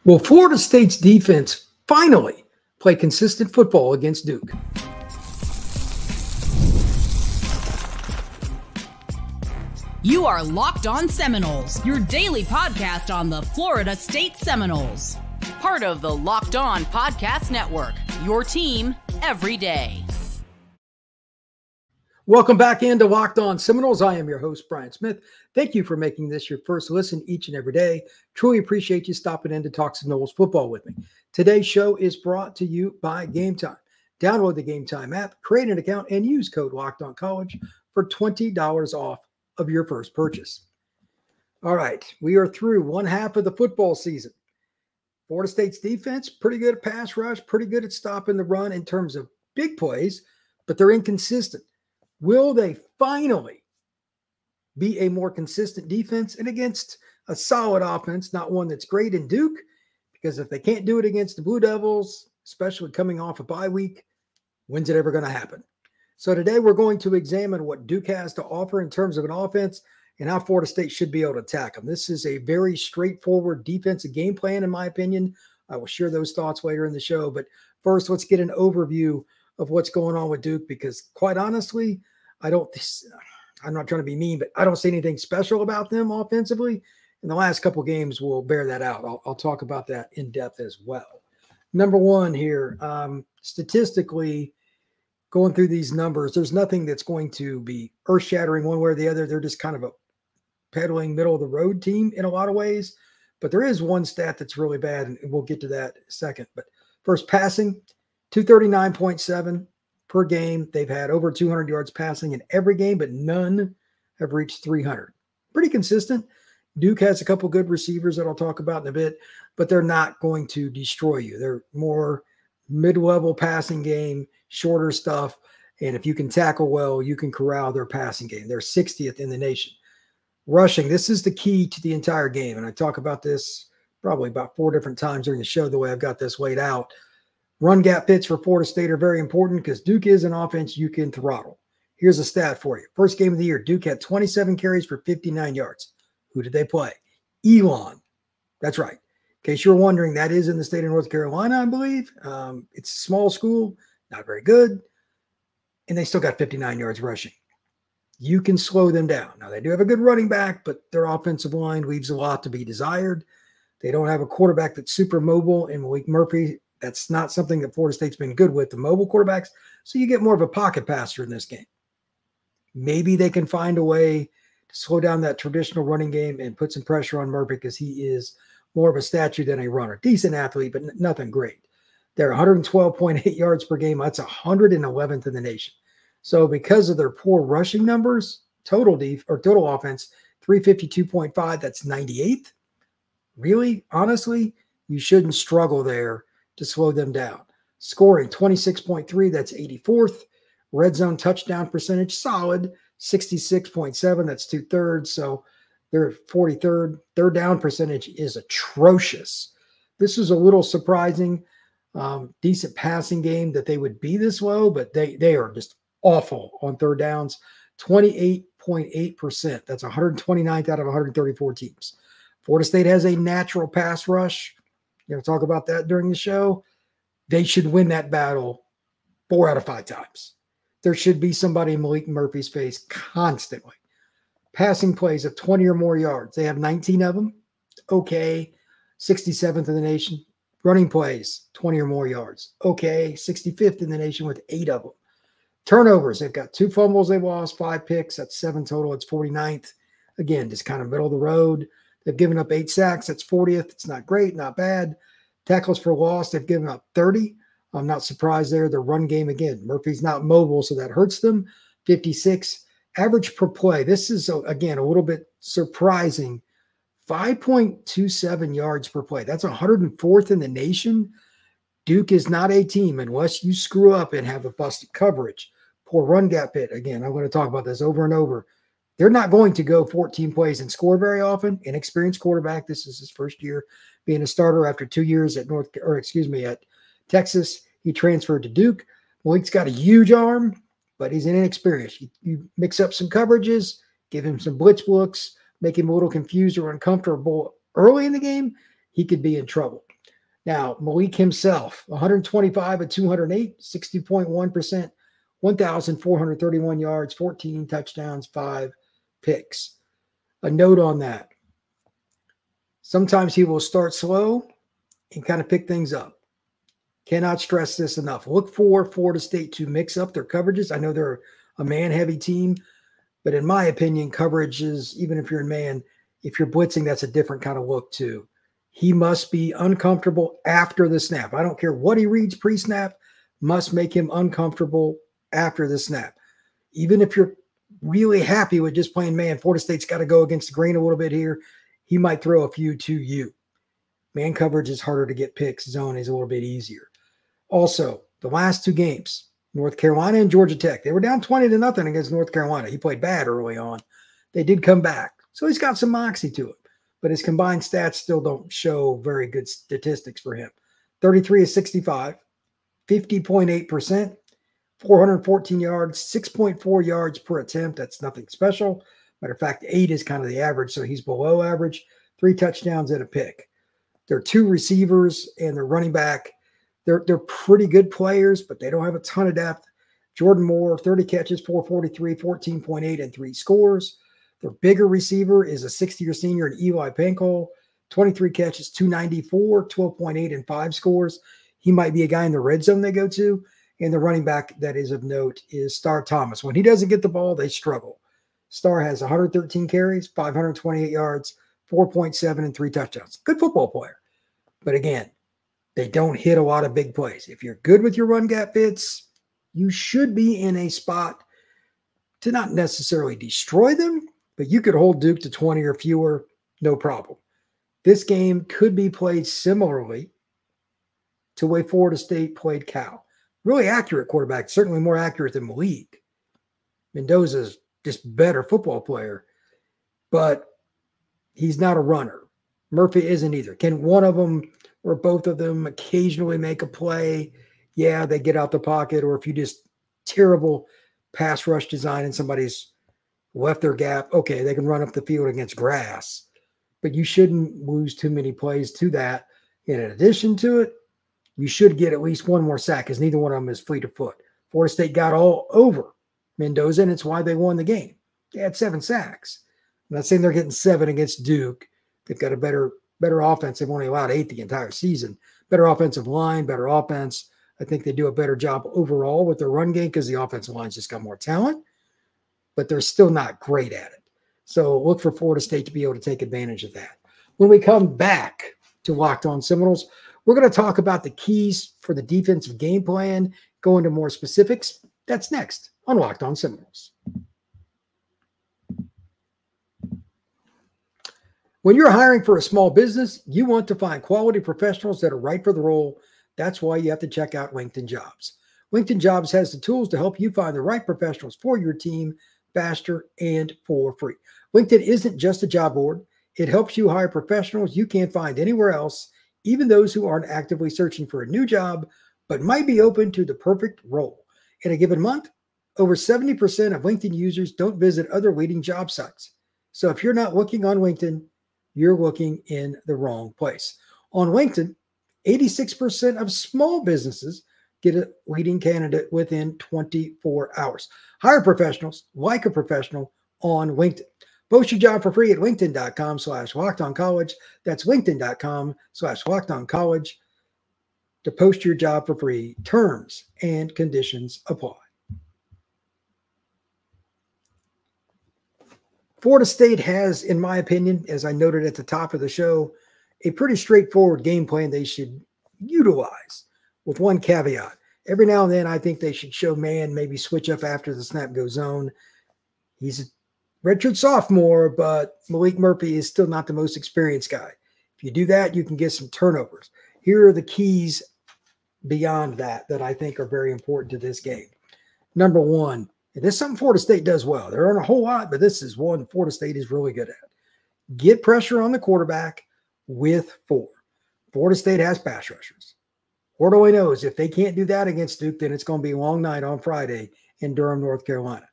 Will Florida State's defense finally play consistent football against Duke? You are Locked On Seminoles, your daily podcast on the Florida State Seminoles. Part of the Locked On Podcast Network, your team every day. Welcome back into Locked On Seminoles. I am your host, Brian Smith. Thank you for making this your first listen each and every day. Truly appreciate you stopping in to talk Seminoles football with me. Today's show is brought to you by Gametime. Download the Gametime app, create an account, and use code LOCKEDONCollege for $20 off of your first purchase. All right, we are through one half of the football season. Florida State's defense, pretty good at pass rush, pretty good at stopping the run in terms of big plays, but they're inconsistent. Will they finally be a more consistent defense and against a solid offense, not one that's great in Duke? Because if they can't do it against the Blue Devils, especially coming off a bye week, when's it ever going to happen? So today we're going to examine what Duke has to offer in terms of an offense and how Florida State should be able to attack them. This is a very straightforward defensive game plan, in my opinion. I will share those thoughts later in the show. But first, let's get an overview of what's going on with Duke, because quite honestly, I'm not trying to be mean, but I don't see anything special about them offensively. And the last couple games will bear that out. I'll talk about that in depth as well. Number one here, statistically, going through these numbers, there's nothing that's going to be earth-shattering one way or the other. They're just kind of a peddling middle-of-the-road team in a lot of ways. But there is one stat that's really bad, and we'll get to that in a second. But first, passing, 239.7 per game. They've had over 200 yards passing in every game, but none have reached 300. Pretty consistent. Duke has a couple good receivers that I'll talk about in a bit, but they're not going to destroy you. They're more mid-level passing game, shorter stuff, and if you can tackle well, you can corral their passing game. They're 60th in the nation. Rushing, this is the key to the entire game, and I talk about this probably about 4 different times during the show, the way I've got this laid out. Run gap fits for Florida State are very important because Duke is an offense you can throttle. Here's a stat for you. First game of the year, Duke had 27 carries for 59 yards. Who did they play? Elon. That's right. In case you're wondering, that is in the state of North Carolina, I believe. It's a small school, not very good, and they still got 59 yards rushing. You can slow them down. Now, they do have a good running back, but their offensive line leaves a lot to be desired. They don't have a quarterback that's super mobile, and Maalik Murphy, that's not something that Florida State's been good with, the mobile quarterbacks. So you get more of a pocket passer in this game. Maybe they can find a way to slow down that traditional running game and put some pressure on Murphy because he is more of a statue than a runner. Decent athlete, but nothing great. They're 112.8 yards per game. That's 111th in the nation. So because of their poor rushing numbers, total offense, 352.5, that's 98th. Really, honestly, you shouldn't struggle there to slow them down. Scoring 26.3, that's 84th. Red zone touchdown percentage, solid, 66.7, that's 2/3. So they're 43rd. Third down percentage is atrocious. This is a little surprising. Decent passing game that they would be this low, but they are just awful on third downs. 28.8%. That's 129th out of 134 teams. Florida State has a natural pass rush. Talk about that during the show. They should win that battle 4 out of 5 times. There should be somebody in Maalik Murphy's face constantly. Passing plays of 20 or more yards. They have 19 of them. Okay. 67th in the nation. Running plays, 20 or more yards. Okay. 65th in the nation with 8 of them. Turnovers, they've got 2 fumbles they've lost, 5 picks. That's 7 total. It's 49th. Again, just kind of middle of the road. They've given up 8 sacks. That's 40th. It's not great, not bad. Tackles for loss, they've given up 30. I'm not surprised there. The run game, again, Murphy's not mobile, so that hurts them. 56. Average per play. This is, again, a little bit surprising. 5.27 yards per play. That's 104th in the nation. Duke is not a team unless you screw up and have a busted coverage. Poor run gap hit. Again, I'm going to talk about this over and over. They're not going to go 14 plays and score very often. Inexperienced quarterback. This is his first year being a starter after 2 years at at Texas. He transferred to Duke. Maalik's got a huge arm, but he's inexperienced. You mix up some coverages, give him some blitz looks, make him a little confused or uncomfortable early in the game, he could be in trouble. Now, Maalik himself, 125 at 208, 60.1%, 1,431 yards, 14 touchdowns, 5 picks. A note on that. Sometimes he will start slow and kind of pick things up. Cannot stress this enough. Look for Florida State to mix up their coverages. I know they're a man-heavy team, but in my opinion, coverage is, even if you're in man, if you're blitzing, that's a different kind of look too. He must be uncomfortable after the snap. I don't care what he reads pre-snap, must make him uncomfortable after the snap. Even if you're really happy with just playing man, Florida State's got to go against the grain a little bit here. He might throw a few to you. Man coverage is harder to get picks. Zone is a little bit easier. Also, the last 2 games, North Carolina and Georgia Tech, they were down 20-0 against North Carolina. He played bad early on. They did come back. So he's got some moxie to it. But his combined stats still don't show very good statistics for him. 33 of 65, 50.8%, 414 yards, 6.4 yards per attempt. That's nothing special. Matter of fact, 8 is kind of the average, so he's below average. 3 touchdowns and a pick. There are 2 receivers and their running back. They're pretty good players, but they don't have a ton of depth. Jordan Moore, 30 catches, 443, 14.8, and 3 scores. Their bigger receiver is a 6th-year senior in Eli Pankow, 23 catches, 294, 12.8, and 5 scores. He might be a guy in the red zone they go to. And the running back that is of note is Star Thomas. When he doesn't get the ball, they struggle. Star has 113 carries, 528 yards, 4.7, and 3 touchdowns. Good football player. But again, they don't hit a lot of big plays. If you're good with your run gap fits, you should be in a spot to not necessarily destroy them, but you could hold Duke to 20 or fewer, no problem. This game could be played similarly to the way Florida State played Cal. Really accurate quarterback, certainly more accurate than Maalik. Mendoza's just better football player, but he's not a runner. Murphy isn't either. Can one of them or both of them occasionally make a play? Yeah, they get out the pocket, or if you just terrible pass rush design and somebody's left their gap, okay, they can run up the field against grass, but you shouldn't lose too many plays to that. And in addition to it, you should get at least one more sack, because neither one of them is fleet of foot. Florida State got all over Mendoza, and it's why they won the game. They had 7 sacks. I'm not saying they're getting 7 against Duke. They've got a better offense. They've only allowed 8 the entire season. Better offensive line, better offense. I think they do a better job overall with their run game because the offensive line's just got more talent, but they're still not great at it. So look for Florida State to be able to take advantage of that. When we come back to Locked On Seminoles, we're going to talk about the keys for the defensive game plan, go into more specifics. That's next on Locked On Seminoles. When you're hiring for a small business, you want to find quality professionals that are right for the role. That's why you have to check out LinkedIn Jobs. LinkedIn Jobs has the tools to help you find the right professionals for your team faster and for free. LinkedIn isn't just a job board. It helps you hire professionals you can't find anywhere else, even those who aren't actively searching for a new job, but might be open to the perfect role. In a given month, over 70% of LinkedIn users don't visit other leading job sites. So if you're not looking on LinkedIn, you're looking in the wrong place. On LinkedIn, 86% of small businesses get a leading candidate within 24 hours. Hire professionals like a professional on LinkedIn. Post your job for free at linkedin.com/lockedoncollege. That's linkedin.com/lockedoncollege to post your job for free. Terms and conditions apply. Florida State has, in my opinion, as I noted at the top of the show, a pretty straightforward game plan they should utilize, with one caveat. Every now and then, I think they should show man, maybe switch up after the snap goes zone. He's a redshirt sophomore, but Maalik Murphy is still not the most experienced guy. If you do that, you can get some turnovers. Here are the keys beyond that I think are very important to this game. Number one, and this is something Florida State does well. There aren't a whole lot, but this is one Florida State is really good at. Get pressure on the quarterback with 4. Florida State has pass rushers. Florida knows if they can't do that against Duke, then it's going to be a long night on Friday in Durham, North Carolina.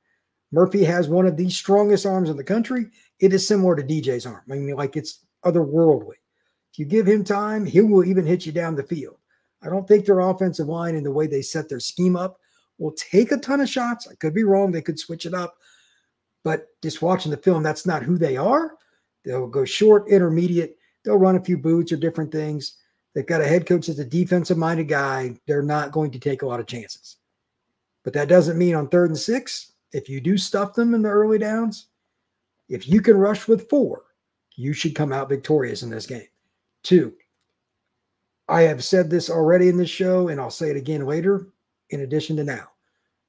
Murphy has one of the strongest arms in the country. It is similar to DJ's arm. I mean, like, it's otherworldly. If you give him time, he will even hit you down the field. I don't think their offensive line and the way they set their scheme up will take a ton of shots. I could be wrong. They could switch it up. But just watching the film, that's not who they are. They'll go short, intermediate. They'll run a few boots or different things. They've got a head coach that's a defensive-minded guy. They're not going to take a lot of chances. But that doesn't mean on 3rd and 6, if you do stuff them in the early downs, if you can rush with 4, you should come out victorious in this game. 2, I have said this already in this show, and I'll say it again later, in addition to now.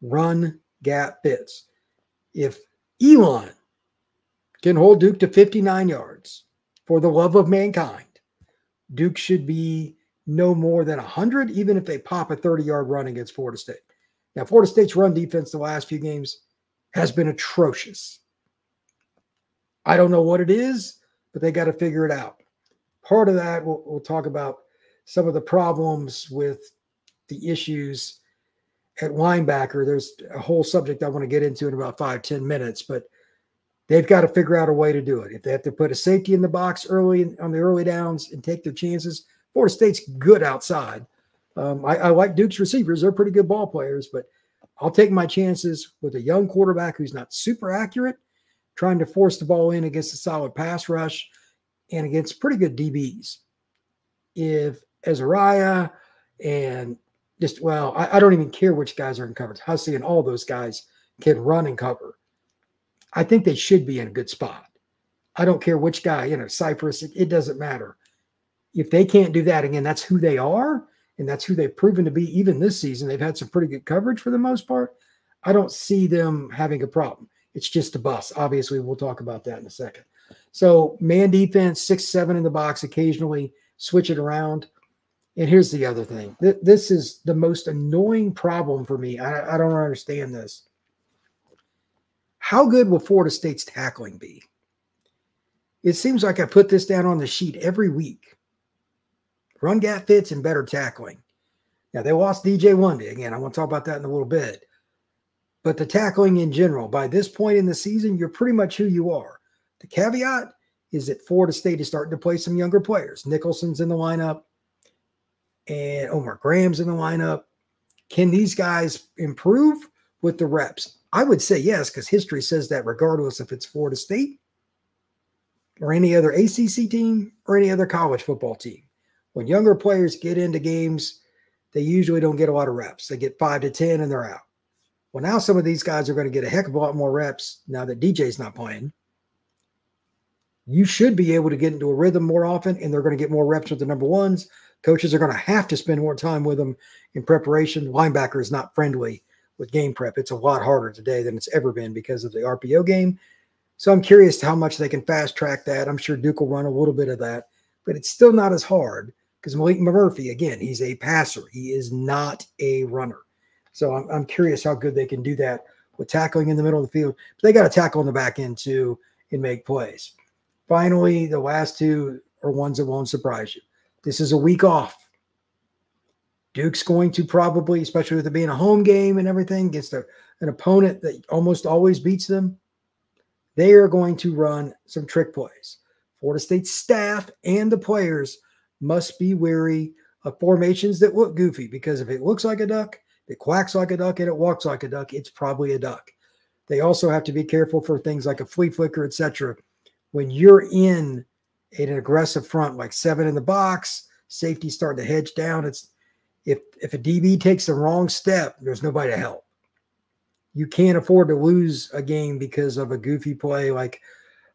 Run gap fits. If Elon can hold Duke to 59 yards for the love of mankind, Duke should be no more than 100, even if they pop a 30-yard run against Florida State. Now, Florida State's run defense the last few games has been atrocious. I don't know what it is, but they got to figure it out. Part of that, we'll talk about some of the problems with the issues at linebacker. There's a whole subject I want to get into in about 5-10 minutes, but they've got to figure out a way to do it. If they have to put a safety in the box early on the early downs and take their chances, Florida State's good outside. I like Duke's receivers. They're pretty good ball players, but I'll take my chances with a young quarterback who's not super accurate, trying to force the ball in against a solid pass rush and against pretty good DBs. If Azariah and I don't even care which guys are in coverage. Hussey and all those guys can run and cover. I think they should be in a good spot. I don't care which guy, Cypress, it doesn't matter. If they can't do that, again, that's who they are, and that's who they've proven to be even this season. They've had some pretty good coverage for the most part. I don't see them having a problem. It's just a bust. Obviously, we'll talk about that in a second. So man defense, 6-7 in the box, occasionally switch it around. And here's the other thing. This is the most annoying problem for me. I don't understand this. How good will Florida State's tackling be? It seems like I put this down on the sheet every week. Run gap fits and better tackling. Now, they lost DJ Lundy. Again, I want to talk about that in a little bit. But the tackling in general, by this point in the season, you're pretty much who you are. The caveat is that Florida State is starting to play some younger players. Nicholson's in the lineup, and Omar Graham's in the lineup. Can these guys improve with the reps? I would say yes, because history says that regardless if it's Florida State or any other ACC team or any other college football team. When younger players get into games, they usually don't get a lot of reps. They get 5 to 10 and they're out. Well, now some of these guys are going to get a heck of a lot more reps now that DJ's not playing. You should be able to get into a rhythm more often, and they're going to get more reps with the number ones. Coaches are going to have to spend more time with them in preparation. Linebacker is not friendly with game prep. It's a lot harder today than it's ever been because of the RPO game. So I'm curious how much they can fast track that. I'm sure Duke will run a little bit of that, but it's still not as hard because Maalik Murphy, again, he's a passer. He is not a runner. So I'm curious how good they can do that with tackling in the middle of the field. But they got to tackle on the back end too and make plays. Finally, the last two are ones that won't surprise you. This is a week off. Duke's going to probably, especially with it being a home game and everything, against an opponent that almost always beats them, they are going to run some trick plays. Florida State staff and the players must be wary of formations that look goofy, because if it looks like a duck, it quacks like a duck, and it walks like a duck, it's probably a duck. They also have to be careful for things like a flea flicker, etc. When you're in an aggressive front, like 7 in the box, safety starting to hedge down, if a DB takes the wrong step, there's nobody to help. You can't afford to lose a game because of a goofy play like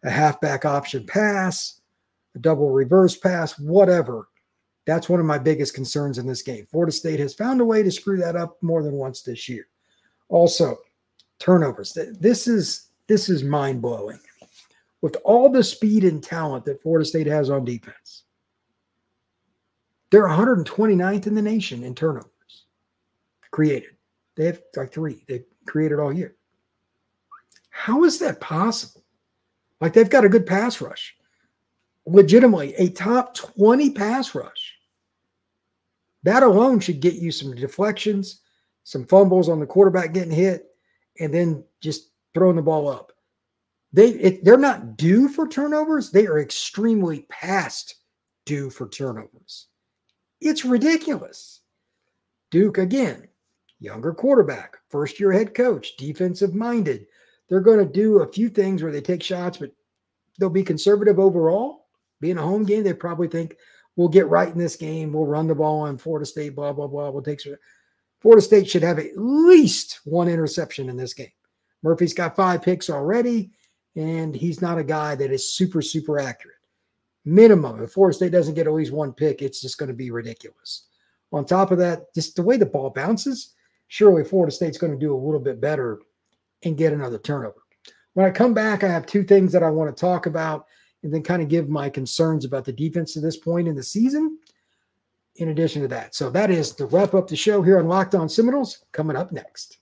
a halfback option pass, a double reverse pass, whatever. That's one of my biggest concerns in this game. Florida State has found a way to screw that up more than once this year. Also, turnovers. This is mind-blowing. With all the speed and talent that Florida State has on defense, they're 129th in the nation in turnovers created. They have like 3 they created all year. How is that possible? Like, they've got a good pass rush. Legitimately, a top 20 pass rush. That alone should get you some deflections, some fumbles on the quarterback getting hit, and then just throwing the ball up. They're not due for turnovers. They are extremely past due for turnovers. It's ridiculous. Duke, again, younger quarterback, first-year head coach, defensive-minded. They're going to do a few things where they take shots, but they'll be conservative overall. Being a home game, they probably think, we'll get right in this game. We'll run the ball on Florida State, blah, blah, blah. Florida State should have at least one interception in this game. Murphy's got 5 picks already, and he's not a guy that is super, super accurate. Minimum, if Florida State doesn't get at least 1 pick, it's just going to be ridiculous. On top of that, just the way the ball bounces, surely Florida State's going to do a little bit better and get another turnover. When I come back, I have 2 things that I want to talk about and then kind of give my concerns about the defense at this point in the season in addition to that. So that is to wrap up the show here on Locked On Seminoles, coming up next.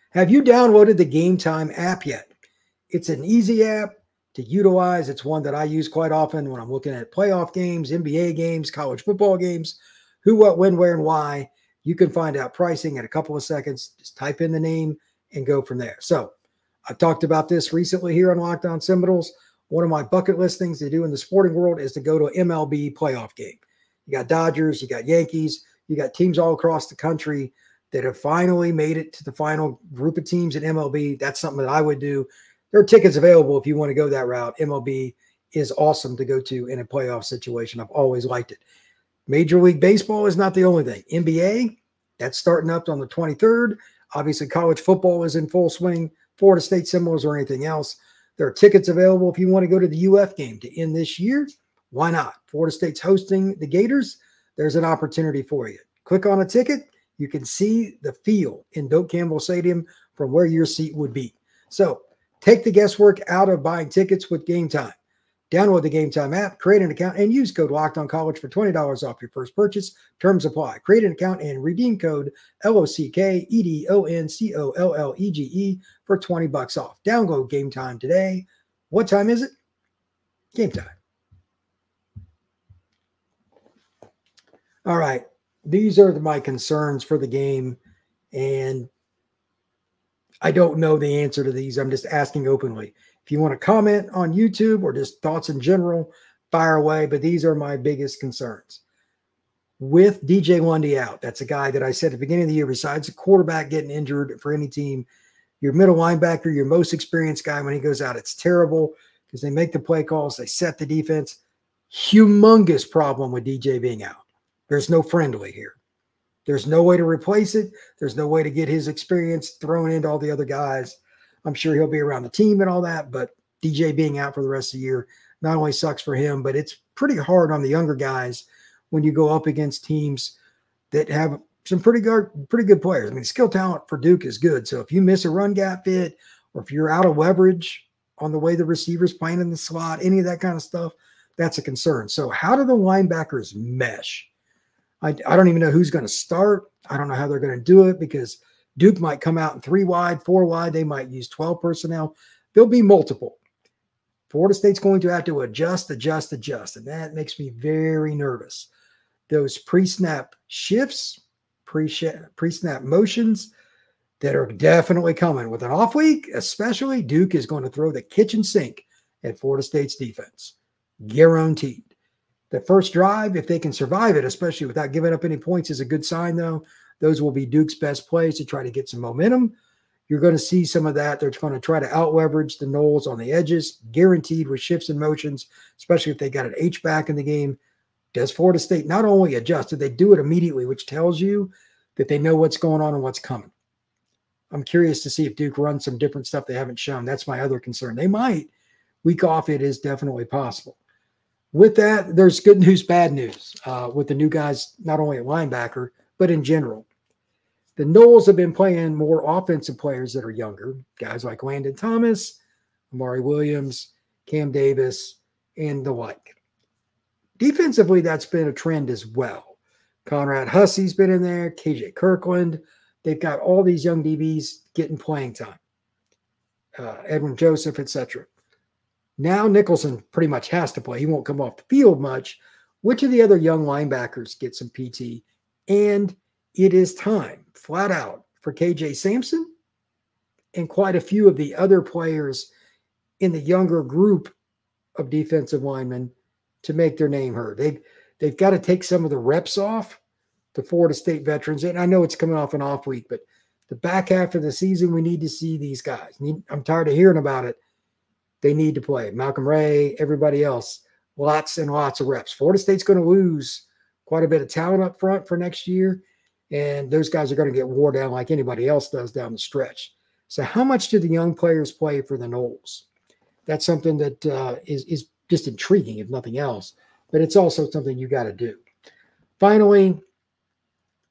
Have you downloaded the Gametime app yet? It's an easy app to utilize. It's one that I use quite often when I'm looking at playoff games, NBA games, college football games, who, what, when, where, and why. You can find out pricing in a couple of seconds. Just type in the name and go from there. So I've talked about this recently here on Locked On Seminoles. One of my bucket list things to do in the sporting world is to go to an MLB playoff game. You got Dodgers, you got Yankees, you got teams all across the country that have finally made it to the final group of teams in MLB. That's something that I would do. There are tickets available if you want to go that route. MLB is awesome to go to in a playoff situation. I've always liked it. Major League Baseball is not the only thing. NBA, that's starting up on the 23rd. Obviously, college football is in full swing. Florida State Seminoles or anything else. There are tickets available if you want to go to the UF game to end this year. Why not? Florida State's hosting the Gators. There's an opportunity for you. Click on a ticket. You can see the field in Doak Campbell Stadium from where your seat would be. So take the guesswork out of buying tickets with Gametime. Download the Gametime app, create an account, and use code LOCKEDONCollege for $20 off your first purchase. Terms apply. Create an account and redeem code LOCKEDONCOLLEGE for $20 off. Download Gametime today. What time is it? Gametime. All right. These are my concerns for the game, and I don't know the answer to these. I'm just asking openly. If you want to comment on YouTube or just thoughts in general, fire away. But these are my biggest concerns. With DJ Lundy out, that's a guy that I said at the beginning of the year, besides a quarterback getting injured for any team, your middle linebacker, your most experienced guy, when he goes out, it's terrible because they make the play calls, they set the defense. Humongous problem with DJ being out. There's no friendly here. There's no way to replace it. There's no way to get his experience thrown into all the other guys. I'm sure he'll be around the team and all that, but DJ being out for the rest of the year not only sucks for him, but it's pretty hard on the younger guys when you go up against teams that have some pretty good players. I mean, skill talent for Duke is good. So if you miss a run gap fit or if you're out of leverage on the way the receiver's playing in the slot, any of that kind of stuff, that's a concern. So how do the linebackers mesh? I don't even know who's going to start. I don't know how they're going to do it because Duke might come out in 3 wide, 4 wide. They might use 12 personnel. There'll be multiple. Florida State's going to have to adjust, and that makes me very nervous. Those pre-snap shifts, pre-snap motions that are definitely coming. With an off week, especially, Duke is going to throw the kitchen sink at Florida State's defense. Guaranteed. The first drive, if they can survive it, especially without giving up any points, is a good sign, though. Those will be Duke's best plays to try to get some momentum. You're going to see some of that. They're going to try to out-leverage the Noles on the edges, guaranteed with shifts and motions, especially if they got an H-back in the game. Does Florida State not only adjust, they do it immediately, which tells you that they know what's going on and what's coming. I'm curious to see if Duke runs some different stuff they haven't shown. That's my other concern. They might. Week off, it is definitely possible. With that, there's good news, bad news with the new guys, not only at linebacker, but in general. The Noles have been playing more offensive players that are younger, guys like Landon Thomas, Amari Williams, Cam Davis, and the like. Defensively, that's been a trend as well. Conrad Hussey's been in there, KJ Kirkland. They've got all these young DBs getting playing time. Edwin Joseph, etc. Now Nicholson pretty much has to play. He won't come off the field much. Which of the other young linebackers get some PT? And it is time, flat out, for KJ Sampson and quite a few of the other players in the younger group of defensive linemen to make their name heard. They've got to take some of the reps off the Florida State veterans. And I know it's coming off an off week, but the back half of the season, we need to see these guys. I'm tired of hearing about it. They need to play. Malcolm Ray, everybody else, lots and lots of reps. Florida State's going to lose quite a bit of talent up front for next year, and those guys are going to get wore down like anybody else does down the stretch. So how much do the young players play for the Noles? That's something that is just intriguing, if nothing else, but it's also something you got to do. Finally,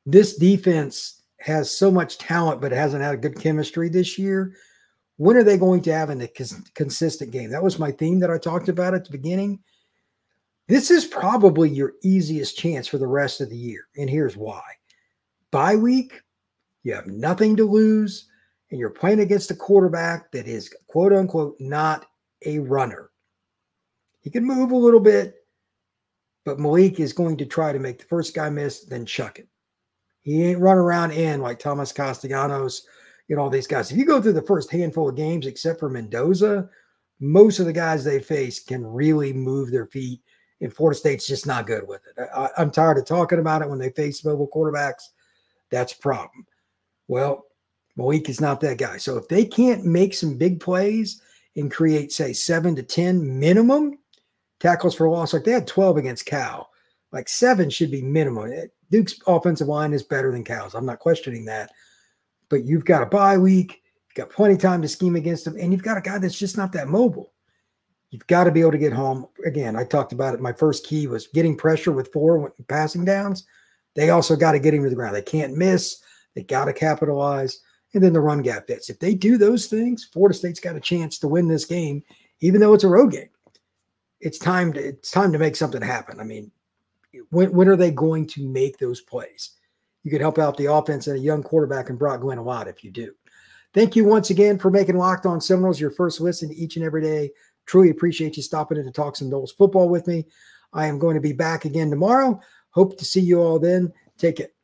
this defense has so much talent, but it hasn't had a good chemistry this year. When are they going to have a consistent game? That was my theme that I talked about at the beginning. This is probably your easiest chance for the rest of the year, and here's why. Bye week, you have nothing to lose, and you're playing against a quarterback that is, quote unquote, not a runner. He can move a little bit, but Maalik is going to try to make the first guy miss, then chuck it. He ain't run around in like Thomas Castellanos, all these guys. If you go through the first handful of games, except for Mendoza, most of the guys they face can really move their feet, and Florida State's just not good with it. I'm tired of talking about it when they face mobile quarterbacks. That's a problem. Well, Maalik is not that guy. So if they can't make some big plays and create, say, 7 to 10 minimum tackles for loss, like they had 12 against Cal, like 7 should be minimum. Duke's offensive line is better than Cal's. I'm not questioning that. But you've got a bye week. You've got plenty of time to scheme against them. And you've got a guy that's just not that mobile. You've got to be able to get home. Again, I talked about it. My first key was getting pressure with 4 passing downs. They also got to get him to the ground. They can't miss. They got to capitalize. And then the run gap fits. If they do those things, Florida State's got a chance to win this game, even though it's a road game. It's time to make something happen. I mean, when are they going to make those plays? You could help out the offense and a young quarterback and Brock Glenn a lot if you do. Thank you once again for making Locked On Seminoles your first listen each and every day. Truly appreciate you stopping in to talk some Noles football with me. I am going to be back again tomorrow. Hope to see you all then. Take it.